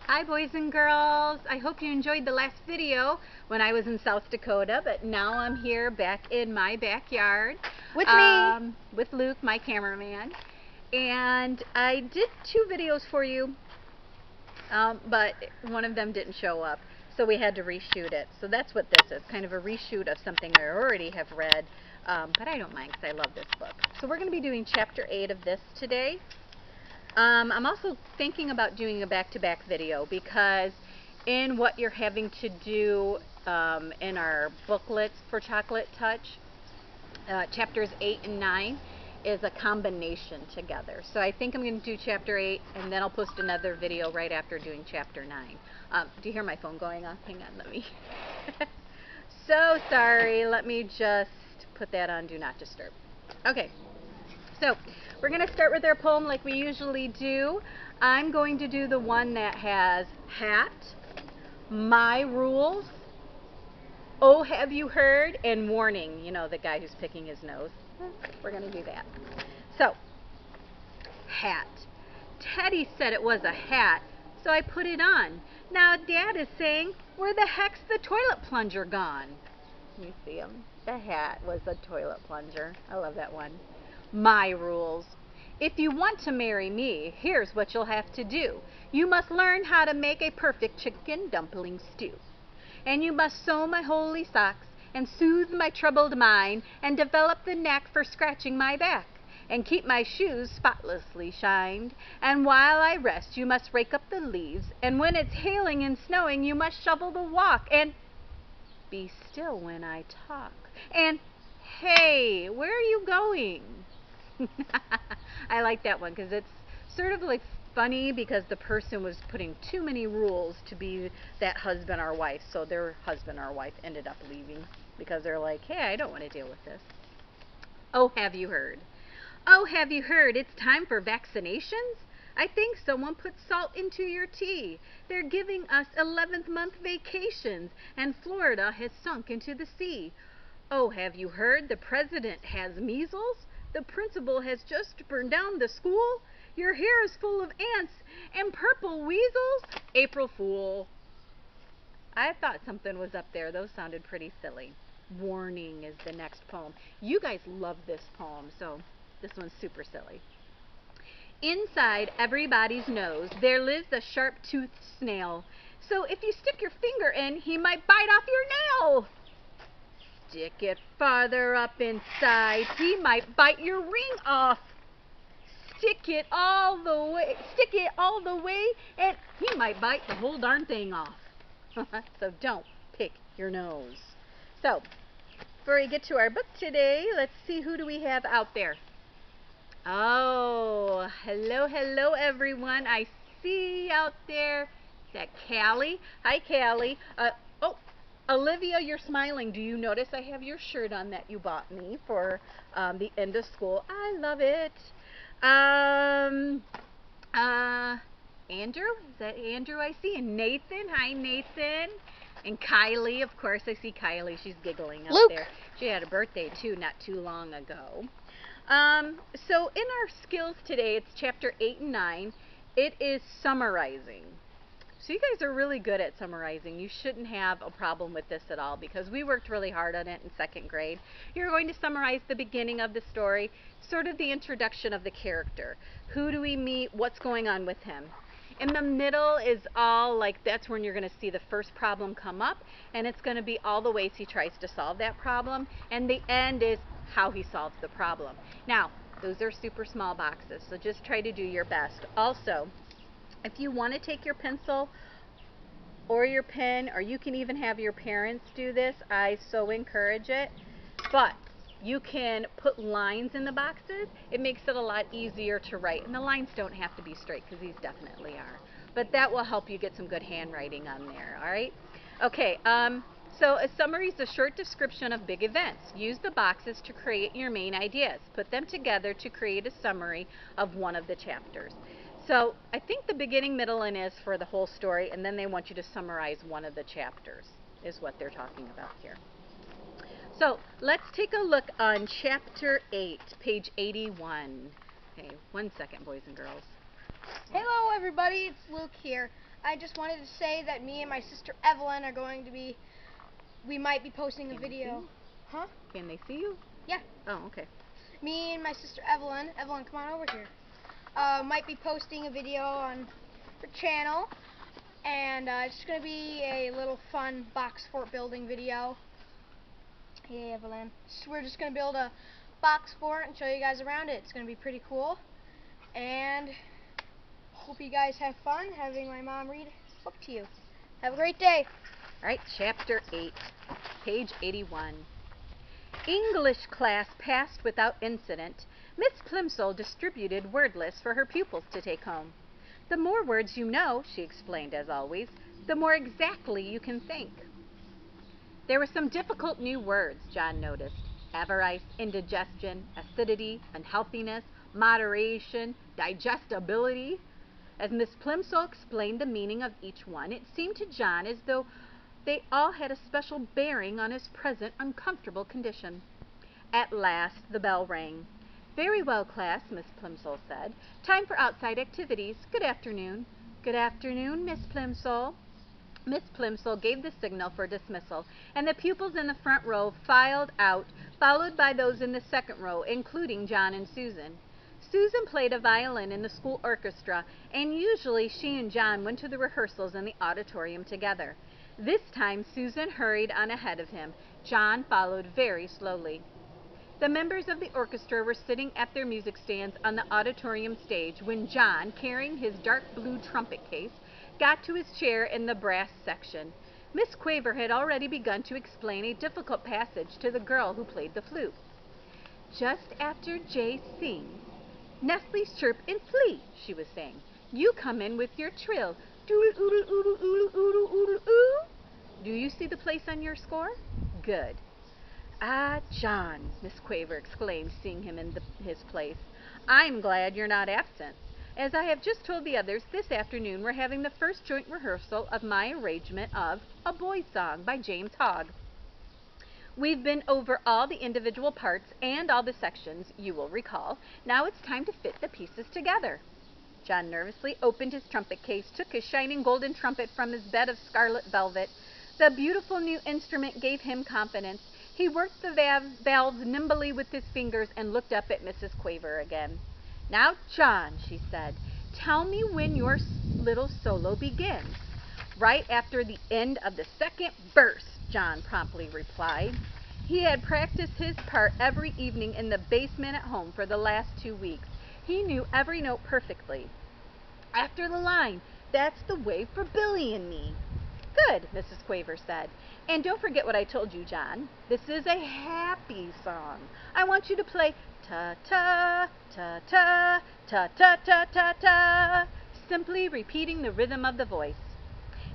Hi boys and girls, I hope you enjoyed the last video when I was in South Dakota, but now I'm here back in my backyard With me. with Luke, my cameraman, and I did 2 videos for you, but one of them didn't show up, so we had to reshoot it. So that's what this is, kind of a reshoot of something I already have read, but I don't mind because I love this book. So we're going to be doing chapter 8 of this today. I'm also thinking about doing a back-to-back video because in what you're having to do in our booklets for Chocolate Touch, chapters 8 and 9 is a combination together. So I think I'm going to do chapter 8 and then I'll post another video right after doing chapter 9. Do you hear my phone going off? Hang on, let me... So sorry, let me just put that on Do Not Disturb. Okay. So, we're going to start with our poem like we usually do. I'm going to do the one that has hat, my rules, oh have you heard, and warning. You know, the guy who's picking his nose. We're going to do that. So, hat. Teddy said it was a hat, so I put it on. Now Dad is saying, where the heck's the toilet plunger gone? You see him? The hat was a toilet plunger. I love that one. My rules. If you want to marry me, here's what you'll have to do. You must learn how to make a perfect chicken dumpling stew. And you must sew my holy socks and soothe my troubled mind and develop the knack for scratching my back and keep my shoes spotlessly shined. And while I rest, you must rake up the leaves. And when it's hailing and snowing, you must shovel the walk. And be still when I talk. And hey, where are you going? I like that one because it's sort of like funny because the person was putting too many rules to be that husband or wife, so their husband or wife ended up leaving because they're like, hey, I don't want to deal with this. Oh, have you heard? Oh, have you heard? It's time for vaccinations? I think someone put salt into your tea. They're giving us 11th month vacations, and Florida has sunk into the sea. Oh, have you heard? The president has measles? The principal has just burned down the school? Your hair is full of ants and purple weasels? April Fool. I thought something was up there. Those sounded pretty silly. Warning is the next poem. You guys love this poem, so this one's super silly. Inside everybody's nose there lives a sharp-toothed snail. So if you stick your finger in, he might bite off your nail. Stick it farther up inside, he might bite your ring off. Stick it all the way, and he might bite the whole darn thing off. So don't pick your nose. So, before we get to our book today, let's see, who do we have out there? Oh, hello everyone. I see out there. Is that Callie? Hi, Callie. Oh, Olivia, you're smiling. Do you notice I have your shirt on that you bought me for the end of school? I love it. Andrew? Is that Andrew I see? And Nathan? Hi, Nathan. And Kylie, of course, I see Kylie. She's giggling up Luke. there. She had a birthday, too, not too long ago. So in our skills today, it's chapter 8 and 9. It is summarizing. So you guys are really good at summarizing. You shouldn't have a problem with this at all because we worked really hard on it in 2nd grade. You're going to summarize the beginning of the story, sort of the introduction of the character. Who do we meet? What's going on with him? In the middle is all like, that's when you're going to see the first problem come up, and it's going to be all the ways he tries to solve that problem, and the end is how he solves the problem. Now, those are super small boxes, so just try to do your best. Also, if you want to take your pencil or your pen, or you can even have your parents do this, I so encourage it, but you can put lines in the boxes. It makes it a lot easier to write, and the lines don't have to be straight because these definitely are, but that will help you get some good handwriting on there. All right, okay. So a summary is a short description of big events. Use the boxes to create your main ideas. Put them together to create a summary of one of the chapters. So I think the beginning, middle, and is for the whole story, and then they want you to summarize one of the chapters is what they're talking about here. So let's take a look on chapter 8, page 81. Okay, 1 second, boys and girls. Hello everybody, it's Luke here. I just wanted to say that me and my sister Evelyn are we might be posting a video. Huh? Can they see you? Yeah. Oh, okay. Me and my sister Evelyn, come on over here, might be posting a video on her channel, and it's going to be a little fun box fort building video. Hey Evelyn. So we're just going to build a box fort and show you guys around it. It's going to be pretty cool, and hope you guys have fun having my mom read this book to you. Have a great day. All right, Chapter 8, page 81. English class passed without incident. Miss Plimsoll distributed word lists for her pupils to take home. The more words you know, she explained as always, the more exactly you can think. There were some difficult new words, John noticed. Avarice, indigestion, acidity, unhealthiness, moderation, digestibility. As Miss Plimsoll explained the meaning of each one, it seemed to John as though they all had a special bearing on his present uncomfortable condition. At last the bell rang. "Very well, class," Miss Plimsoll said. "Time for outside activities. Good afternoon." "Good afternoon, Miss Plimsoll." Miss Plimsoll gave the signal for dismissal, and the pupils in the front row filed out, followed by those in the second row, including John and Susan. Susan played a violin in the school orchestra, and usually she and John went to the rehearsals in the auditorium together. This time Susan hurried on ahead of him. John followed very slowly. The members of the orchestra were sitting at their music stands on the auditorium stage when John, carrying his dark blue trumpet case, got to his chair in the brass section. Miss Quaver had already begun to explain a difficult passage to the girl who played the flute. "Just after Jay sings, Nestle's chirp and flee," she was saying. "You come in with your trill. Doodle oodle oodle oodle oodle oodle oo. Do you see the place on your score? Good." "Ah, John," Miss Quaver exclaimed, seeing him in his place. "I'm glad you're not absent. As I have just told the others, this afternoon we're having the first joint rehearsal of my arrangement of A Boy's Song by James Hogg. We've been over all the individual parts and all the sections, you will recall. Now it's time to fit the pieces together." John nervously opened his trumpet case, took his shining golden trumpet from his bed of scarlet velvet. The beautiful new instrument gave him confidence. He worked the valves nimbly with his fingers and looked up at Mrs. Quaver again. "Now, John," she said, "tell me when your little solo begins." "Right after the end of the second verse," John promptly replied. He had practiced his part every evening in the basement at home for the last 2 weeks. He knew every note perfectly. "After the line, 'That's the way for Billy and me.'" "Good," Mrs. Quaver said. "And don't forget what I told you, John. This is a happy song. I want you to play ta-ta, ta-ta, ta-ta-ta-ta-ta, simply repeating the rhythm of the voice.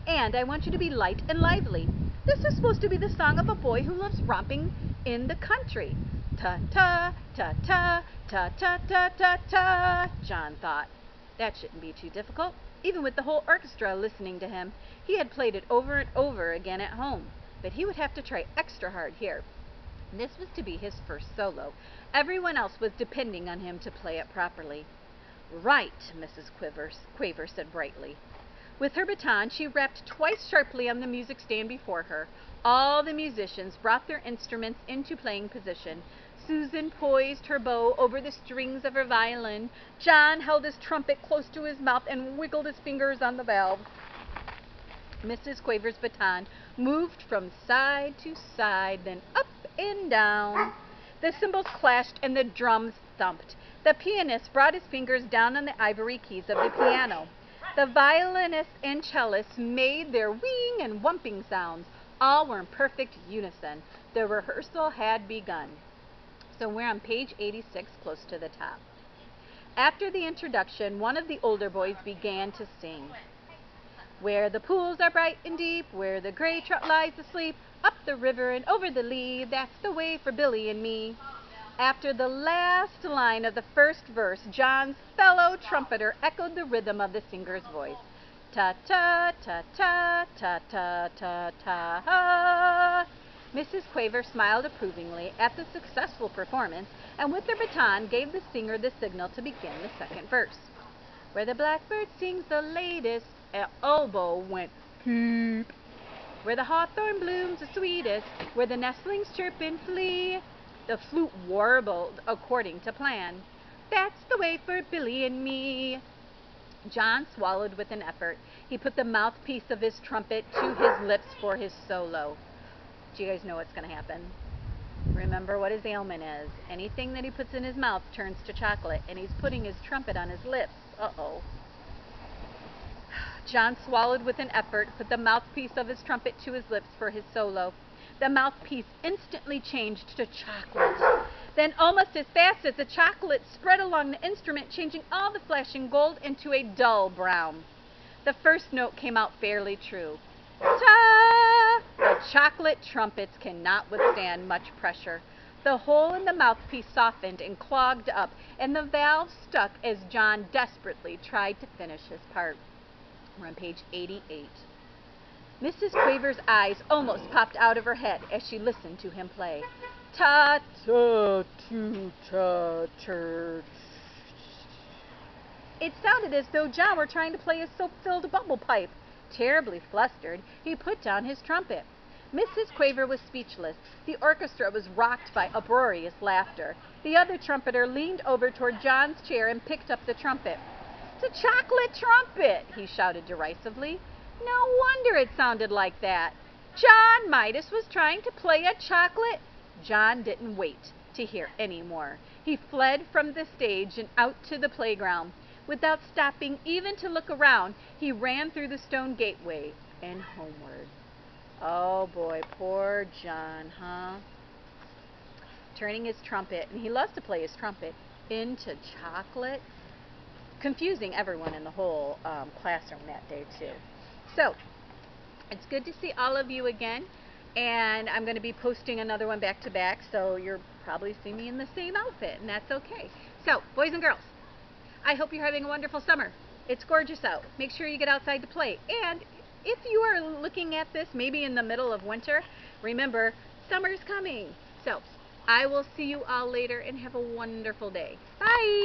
And I want you to be light and lively. This is supposed to be the song of a boy who loves romping in the country. Ta-ta, ta-ta, ta-ta-ta-ta-ta," John thought. That shouldn't be too difficult. Even with the whole orchestra listening to him, he had played it over and over again at home. But he would have to try extra hard here. This was to be his first solo. Everyone else was depending on him to play it properly. "Right," Mrs. Quaver said brightly. With her baton, she rapped twice sharply on the music stand before her. All the musicians brought their instruments into playing position. Susan poised her bow over the strings of her violin. John held his trumpet close to his mouth and wiggled his fingers on the valve. Mrs. Quaver's baton moved from side to side, then up and down. The cymbals clashed and the drums thumped. The pianist brought his fingers down on the ivory keys of the piano. The violinist and cellist made their wing and whumping sounds. All were in perfect unison. The rehearsal had begun. So we're on page 86, close to the top. After the introduction, one of the older boys began to sing. "Where the pools are bright and deep, where the gray trout lies asleep, up the river and over the lea, that's the way for Billy and me." After the last line of the first verse, John's fellow trumpeter echoed the rhythm of the singer's voice. Ta-ta, ta-ta, ta-ta, ta-ta. Mrs. Quaver smiled approvingly at the successful performance, and with her baton gave the singer the signal to begin the second verse. Where the blackbird sings the latest, elbow went peep. Where the hawthorn blooms the sweetest, where the nestlings chirp and flee, the flute warbled according to plan. That's the way for Billy and me. John swallowed with an effort. He put the mouthpiece of his trumpet to his lips for his solo. Do you guys know what's going to happen? Remember what his ailment is. Anything that he puts in his mouth turns to chocolate, and he's putting his trumpet on his lips. Uh-oh. John swallowed with an effort, put the mouthpiece of his trumpet to his lips for his solo. The mouthpiece instantly changed to chocolate. Then almost as fast as the chocolate spread along the instrument, changing all the flashing gold into a dull brown. The first note came out fairly true. Ta! The chocolate trumpets cannot withstand much pressure. The hole in the mouthpiece softened and clogged up, and the valve stuck as John desperately tried to finish his part. We're on page 88. Mrs. Quaver's eyes almost popped out of her head as she listened to him play. Ta ta tu ta tur. It sounded as though John were trying to play a soap-filled bubble pipe. Terribly flustered, he put down his trumpet. Mrs. Quaver was speechless. The orchestra was rocked by uproarious laughter. The other trumpeter leaned over toward John's chair and picked up the trumpet. "It's a chocolate trumpet!" he shouted derisively. "No wonder it sounded like that. John Midas was trying to play a chocolate—" John didn't wait to hear any more. He fled from the stage and out to the playground. Without stopping even to look around, he ran through the stone gateway and homeward. Oh boy, poor John, huh? Turning his trumpet, and he loves to play his trumpet, into chocolate. Confusing everyone in the whole classroom that day too. So, it's good to see all of you again, and I'm going to be posting another one back to back, so you'll probably see me in the same outfit, and that's okay. So, boys and girls, I hope you're having a wonderful summer. It's gorgeous out. Make sure you get outside to play. And if you are looking at this maybe in the middle of winter, remember, summer's coming. So, I will see you all later and have a wonderful day. Bye!